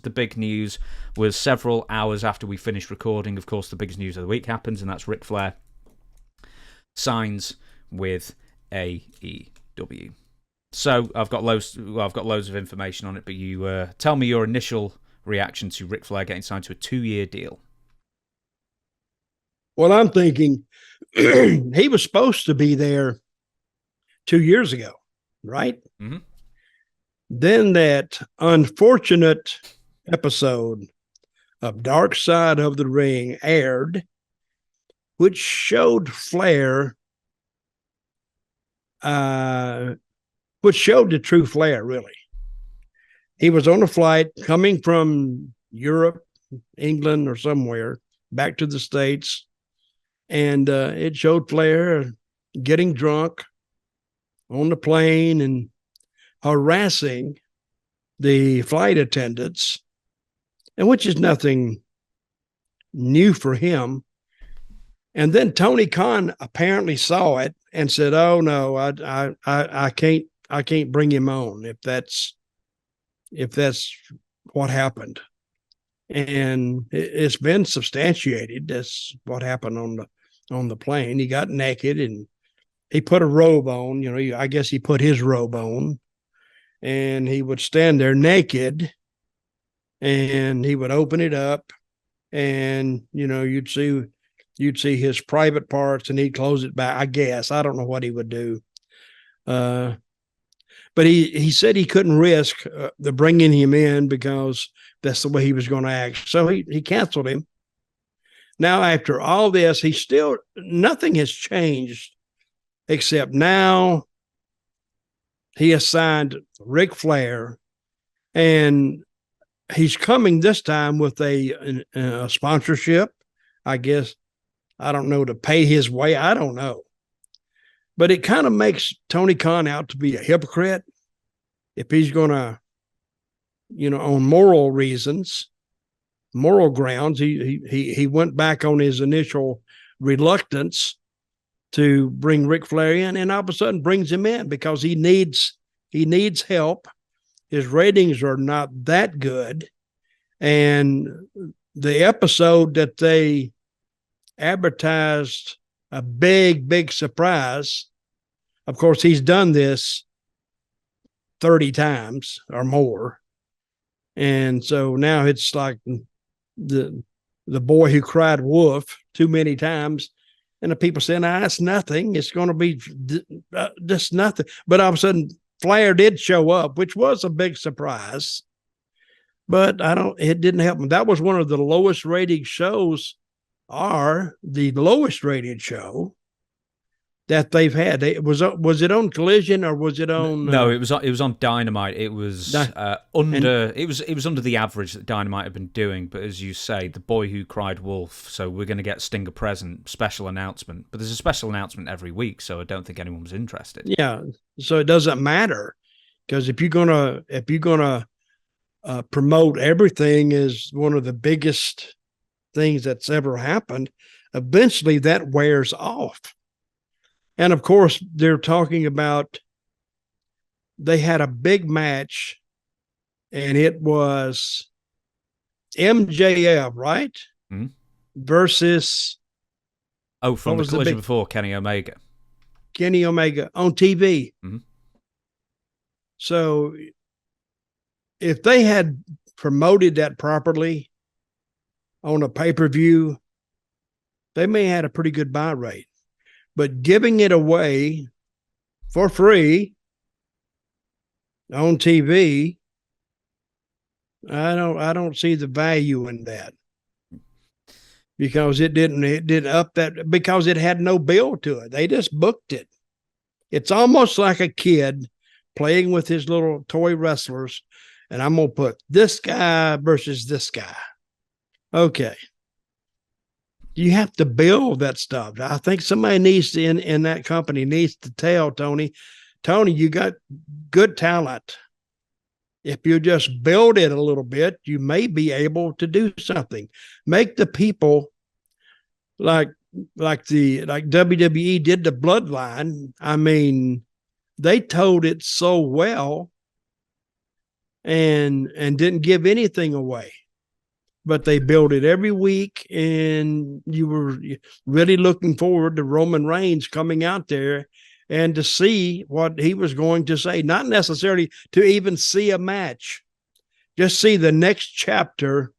The big news was several hours after we finished recording. Of course, the biggest news of the week happens, and that's Ric Flair signs with AEW. So I've got loads of information on it, but you tell me your initial reaction to Ric Flair getting signed to a 2-year deal. Well, I'm thinking he was supposed to be there 2 years ago, right? Mm-hmm. Then that unfortunate episode of Dark Side of the Ring aired, which showed Flair, which showed the true Flair, really. He was on a flight coming from Europe, England, or somewhere back to the States, and it showed Flair getting drunk on the plane and harassing the flight attendants, and which is nothing new for him. And then Tony Khan apparently saw it and said, "Oh no, I can't bring him on if that's what happened." And it's been substantiated. That's what happened on the plane. He got naked and he put a robe on. You know, I guess he put his robe on, and he would stand there naked, and he would open it up, and you'd see his private parts, and he'd close it back. I guess I don't know what he would do, but he said he couldn't risk the bringing him in because that's the way he was going to act. So he canceled him. Now after all this, nothing has changed except now he has signed Ric Flair, and he's coming this time with a sponsorship, I guess. I don't know, to pay his way. I don't know. But it kind of makes Tony Khan out to be a hypocrite if he's going to, on moral reasons, moral grounds. He went back on his initial reluctance to bring Ric Flair in, and all of a sudden brings him in because he needs help. His ratings are not that good. And the episode that they advertised, a big surprise. Of course, he's done this 30 times or more. And so now it's like the boy who cried wolf too many times. And the people saying, it's nothing. It's going to be just nothing. But all of a sudden, Flair did show up, which was a big surprise. But it didn't help him. That was one of the lowest rated shows, the lowest rated show that they've had. Was it on Collision or was it on? No, it was on Dynamite. It was under. It was under the average that Dynamite had been doing. But as you say, the boy who cried wolf. So we're going to get Stinger present special announcement. But there's a special announcement every week, so I don't think anyone was interested. Yeah, so it doesn't matter, because if you're gonna promote everything as one of the biggest things that's ever happened, eventually that wears off. And of course, they're talking about, they had a big match, and it was MJF, right? Mm-hmm. Versus. From the Collision before, Kenny Omega on TV. Mm-hmm. So if they had promoted that properly on a pay-per-view, they may have had a pretty good buy rate. But giving it away for free on TV, I don't see the value in that, because it didn't up that, because it had no build to it. They just booked it. It's almost like a kid playing with his little toy wrestlers, and I'm going to put this guy versus this guy. Okay. You have to build that stuff. I think somebody needs to, in that company, needs to tell Tony, you got good talent. If you just build it a little bit, you may be able to do something. Make the people like WWE did the Bloodline. I mean, they told it so well and didn't give anything away. But they built it every week, and you were really looking forward to Roman Reigns coming out there and to see what he was going to say. Not necessarily to even see a match, just see the next chapter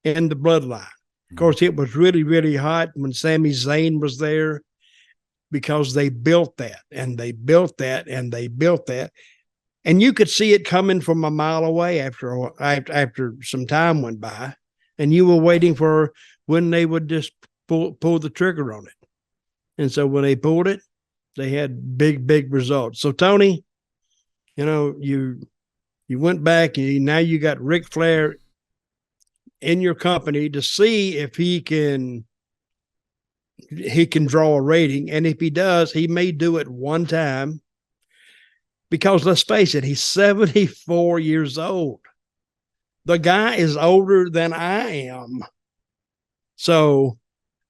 in the bloodline. Of course, it was really, really hot when Sami Zayn was there because they built that and they built that and they built that. And you could see it coming from a mile away after some time went by. And you were waiting for when they would just pull the trigger on it. And so when they pulled it, they had big, big results. So, Tony, you went back and now you got Ric Flair in your company to see if he can draw a rating. And if he does, he may do it one time. Because let's face it, he's 74 years old. The guy is older than I am. So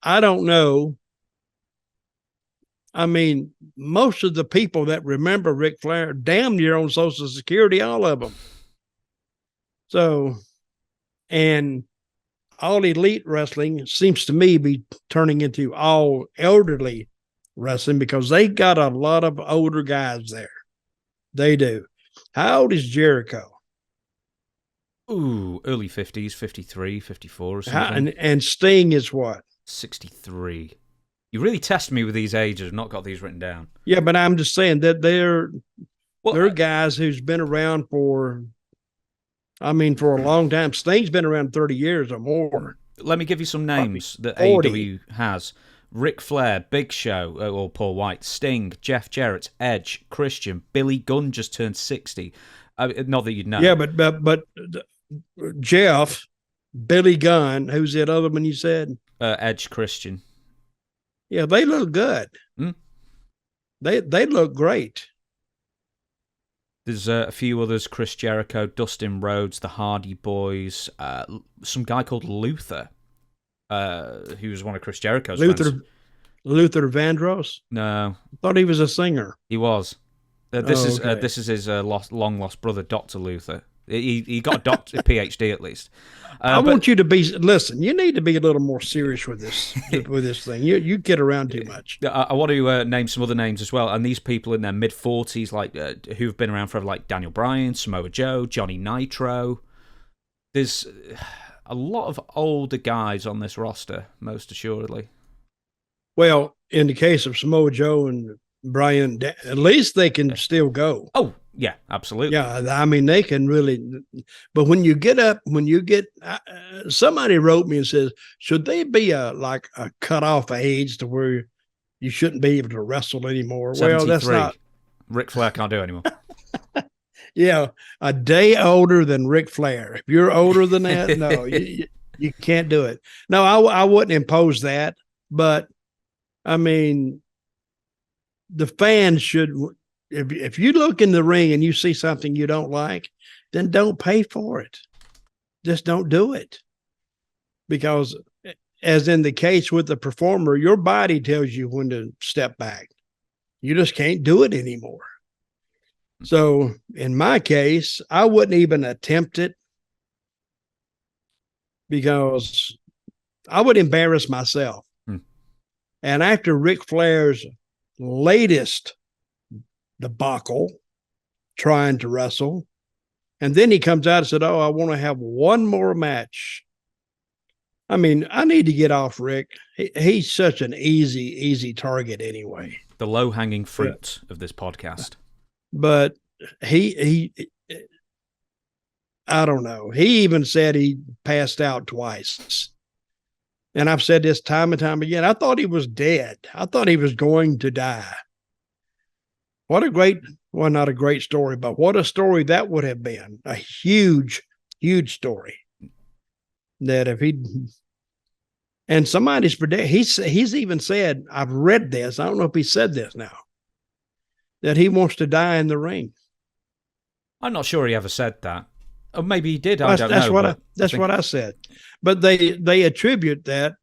I don't know. I mean, most of the people that remember Ric Flair, damn near on Social Security, all of them. So, and all elite wrestling seems to me be turning into all elderly wrestling because they got a lot of older guys there. They do. How old is Jericho? Ooh, early 50s, 53, 54 or something. And Sting is what? 63. You really test me with these ages. I've not got these written down. Yeah, but I'm just saying that they're guys who's been around for a long time. Sting's been around 30 years or more. Let me give you some names that AEW has. Ric Flair, Big Show, or Paul White, Sting, Jeff Jarrett, Edge, Christian, Billy Gunn just turned 60. Not that you'd know. Yeah, but Jeff, Billy Gunn, who's that other one you said? Edge, Christian. Yeah, they look good. They look great. There's a few others: Chris Jericho, Dustin Rhodes, the Hardy Boys, some guy called Luther, who was one of Chris Jericho's friends. Luther Vandross? No, I thought he was a singer. He was. This is his long lost brother, Dr. Luther. He got a doctor, a PhD at least. I want you to listen. You need to be a little more serious with this thing. You get around too much. I want to name some other names as well. And these people in their mid 40s, like who've been around forever, like Daniel Bryan, Samoa Joe, Johnny Nitro. There's a lot of older guys on this roster, most assuredly. Well, in the case of Samoa Joe and Bryan, at least they can still go. Oh, yeah, absolutely. Yeah, I mean, they can really. But when you get, somebody wrote me and says, should they be a cutoff age to where you shouldn't be able to wrestle anymore? 73. Well, that's not. Ric Flair can't do it anymore. Yeah, a day older than Ric Flair. If you're older than that, no, you can't do it. No, I wouldn't impose that. But I mean, the fans should. If you look in the ring and you see something you don't like, then don't pay for it. Just don't do it. Because as in the case with the performer, your body tells you when to step back. You just can't do it anymore. So in my case, I wouldn't even attempt it because I would embarrass myself. And after Ric Flair's latest debacle trying to wrestle, and then he comes out and said, I want to have one more match. I mean, I need to get off Rick. He's such an easy target anyway. The low-hanging fruit of this podcast. But he I don't know. He even said he passed out twice. And I've said this time and time again. I thought he was dead. I thought he was going to die. What a great, well, not a great story, but what a story that would have been. A huge, huge story. That if he'd, and somebody's predict, he's even said, I've read this, I don't know if he said this now, that he wants to die in the ring. I'm not sure he ever said that. Or maybe he did, I don't know. That's what I said. But they attribute that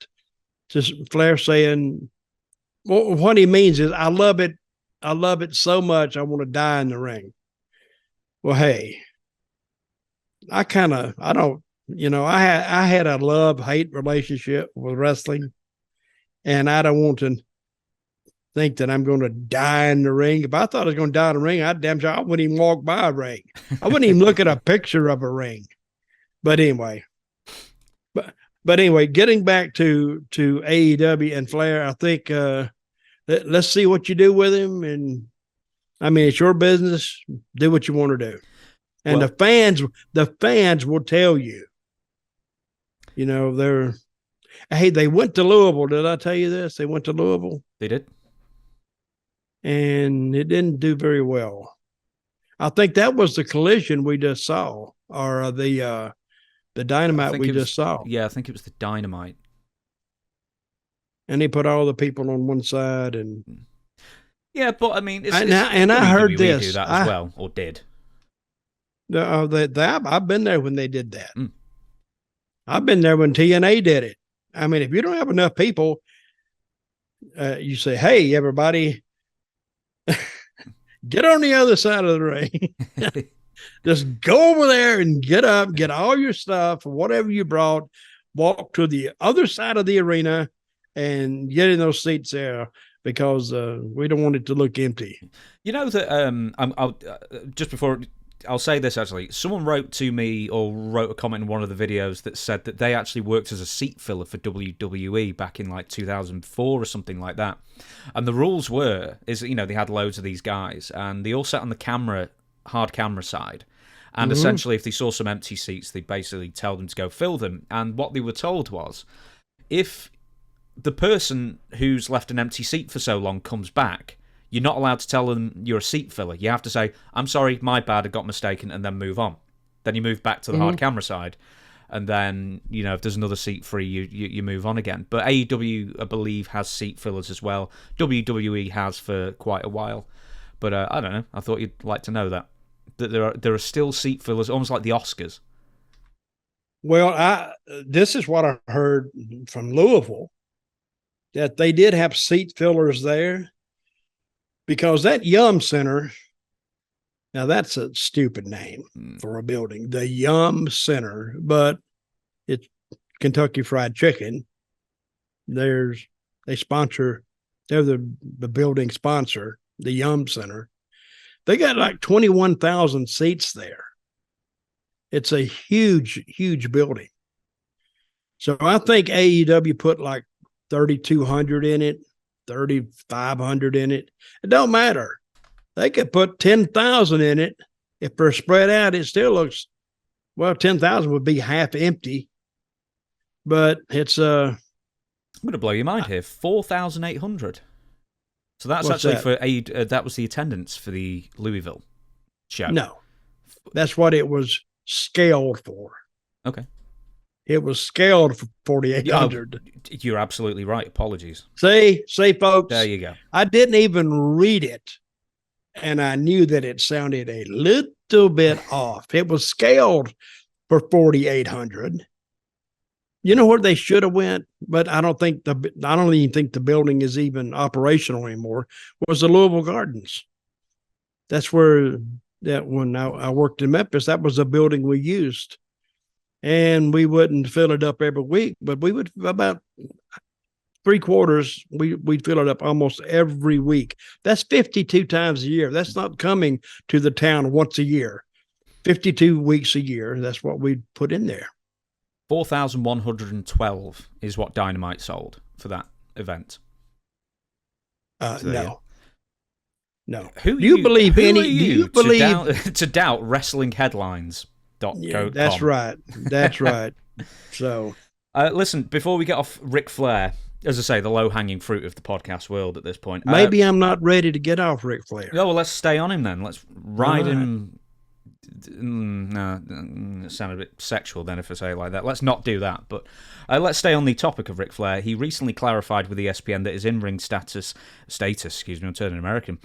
to Flair saying, well, what he means is, I love it so much, I want to die in the ring. Well, hey, I don't, I had a love-hate relationship with wrestling, and I don't want to think that I'm going to die in the ring. If I thought I was going to die in the ring, I wouldn't even walk by a ring. I wouldn't even look at a picture of a ring. But anyway, but anyway, getting back to AEW and Flair, I think let's see what you do with him. And I mean, it's your business. Do what you want to do. And the fans will tell you. They went to Louisville. Did I tell you this? They went to Louisville. They did. And it didn't do very well. I think that was the collision we just saw, or the dynamite we just saw. Yeah, I think it was the dynamite. And they put all the people on one side, and yeah, but I mean, I heard this do that as well, or did. I've been there when they did that. I've been there when TNA did it. I mean, if you don't have enough people, you say, "Hey, everybody, get on the other side of the ring." Just go over there and get up, get all your stuff, whatever you brought, walk to the other side of the arena and get in those seats there, because we don't want it to look empty. You know that just before I'll say this, actually, someone wrote to me or wrote a comment in one of the videos that said that they actually worked as a seat filler for WWE back in like 2004 or something like that. And the rules is that, they had loads of these guys and they all sat on the hard camera side. And essentially, if they saw some empty seats, they'd basically tell them to go fill them. And what they were told was, if the person who's left an empty seat for so long comes back, you're not allowed to tell them you're a seat filler. You have to say, "I'm sorry, my bad, I got mistaken," and then move on. Then you move back to the hard camera side. And then, if there's another seat free, you move on again. But AEW, I believe, has seat fillers as well. WWE has for quite a while. But I don't know. I thought you'd like to know that there are still seat fillers, almost like the Oscars. Well, this is what I heard from Louisville, that they did have seat fillers there, because that Yum Center, now that's a stupid name for a building, the Yum Center, but it's Kentucky Fried Chicken. They're the building sponsor, the Yum Center. They got like 21,000 seats there. It's a huge, huge building. So I think AEW put like 3,200 in it, 3,500 in it. It don't matter. They could put 10,000 in it. If they're spread out, it still looks, 10,000 would be half empty. But it's I'm going to blow your mind here. 4,800. So that's actually that? That was the attendance for the Louisville show. No, that's what it was scaled for. Okay. It was scaled for 4,800. You're absolutely right. Apologies. See, folks. There you go. I didn't even read it, and I knew that it sounded a little bit off. It was scaled for 4,800. You know where they should have went, but I don't even think the building is even operational anymore, was the Louisville Gardens. That's where when I worked in Memphis, that was the building we used. And we wouldn't fill it up every week, but we would about 3/4. We'd fill it up almost every week. That's 52 times a year. That's not coming to the town once a year. 52 weeks a year. That's what we put in there. 4,112 is what Dynamite sold for that event. No. Do you believe to doubt wrestlingheadlines.com? Yeah, that's right. So, listen, before we get off Ric Flair, as I say, the low-hanging fruit of the podcast world at this point. Maybe I'm not ready to get off Ric Flair. No, well, let's stay on him then. Let's ride him. No, it sounded a bit sexual then if I say it like that. Let's not do that. But let's stay on the topic of Ric Flair. He recently clarified with ESPN that his in-ring status, I'm turning American,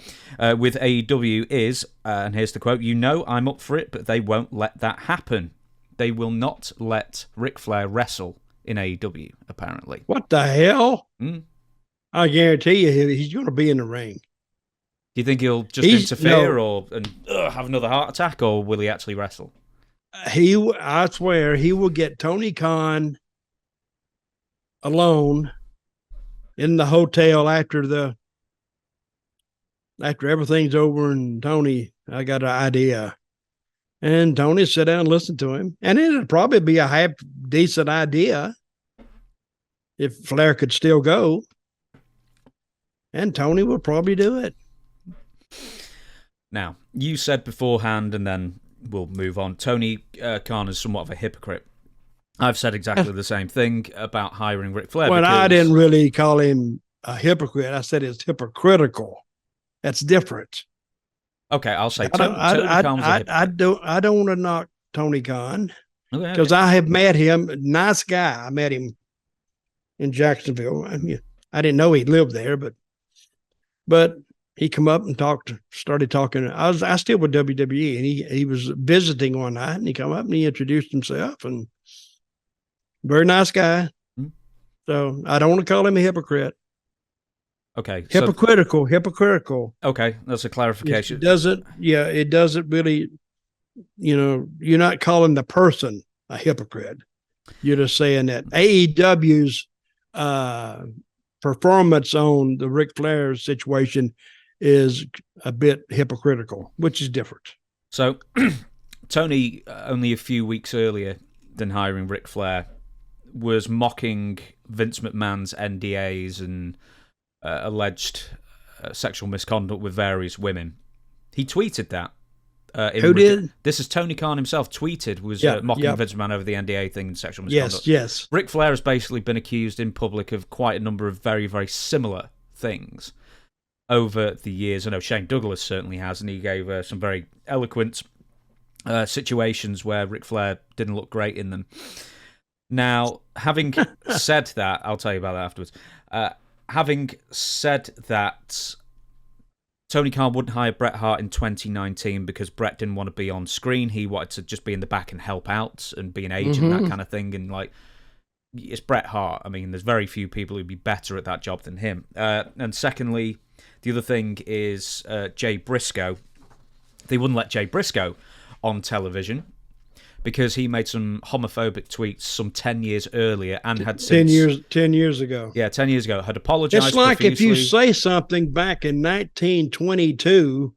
with AEW is, and here's the quote, "I'm up for it, but they won't let that happen. They will not let Ric Flair wrestle in AEW, apparently." What the hell? I guarantee you he's going to be in the ring. Do you think he'll just interfere and have another heart attack, or will he actually wrestle? I swear, he will get Tony Khan alone in the hotel after everything's over. And Tony, I got an idea. And Tony sit down and listen to him. And it'd probably be a half decent idea if Flair could still go. And Tony would probably do it. Now, you said beforehand, and then we'll move on, Tony Khan is somewhat of a hypocrite. I've said exactly the same thing about hiring Ric Flair. Well, I didn't really call him a hypocrite. I said it's hypocritical. That's different. Okay, I'll say I don't want to knock Tony Khan because I have met him. Nice guy. I met him in Jacksonville. I didn't know he lived there, but he come up and started talking. I still with WWE, and he was visiting one night, and he come up and he introduced himself, and very nice guy. Mm-hmm. So I don't want to call him a hypocrite. Okay. Hypocritical. Okay, that's a clarification. It doesn't really, you're not calling the person a hypocrite. You're just saying that AEW's performance on the Ric Flair situation is a bit hypocritical, which is different. So Tony, only a few weeks earlier than hiring Ric Flair, was mocking Vince McMahon's NDAs and alleged sexual misconduct with various women. He tweeted that. Who did? This is Tony Khan himself tweeted, was mocking Vince McMahon over the NDA thing and sexual misconduct. Yes. Ric Flair has basically been accused in public of quite a number of very, very similar things over the years. I know Shane Douglas certainly has, and he gave some very eloquent situations where Ric Flair didn't look great in them. Now, having said that, I'll tell you about that afterwards. Having said that, Tony Khan wouldn't hire Bret Hart in 2019 because Bret didn't want to be on screen. He wanted to just be in the back and help out and be an agent, that kind of thing. And it's Bret Hart. I mean, there's very few people who'd be better at that job than him. And secondly, the other thing is Jay Briscoe. They wouldn't let Jay Briscoe on television because he made some homophobic tweets some 10 years earlier and had since... 10 years ago. Yeah, 10 years ago. Had apologized It's like profusely. If you say something back in 1922,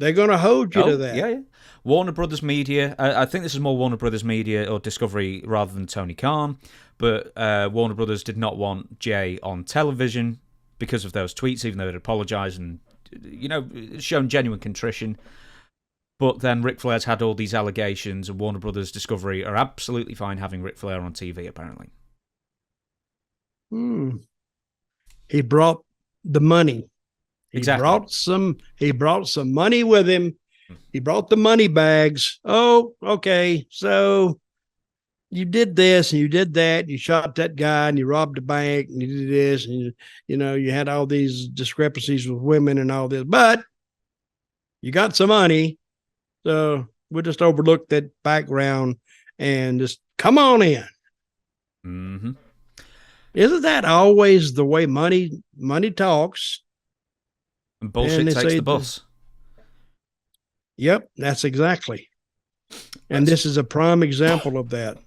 they're going to hold you to that. Yeah. Warner Brothers Media, I think this is more Warner Brothers Media or Discovery rather than Tony Khan, but Warner Brothers did not want Jay on television because of those tweets, even though they'd apologized and, shown genuine contrition. But then Ric Flair's had all these allegations, and Warner Brothers Discovery are absolutely fine having Ric Flair on TV, apparently. He brought the money. Exactly. He brought some money with him. He brought the money bags. Oh, okay. So you did this and you did that. You shot that guy and you robbed a bank and you did this. And, you had all these discrepancies with women and all this. But you got some money. So we'll just overlook that background and just come on in. Mm-hmm. Isn't that always the way money talks? And bullshit takes the bus. Yep, that's exactly. And this is a prime example of that.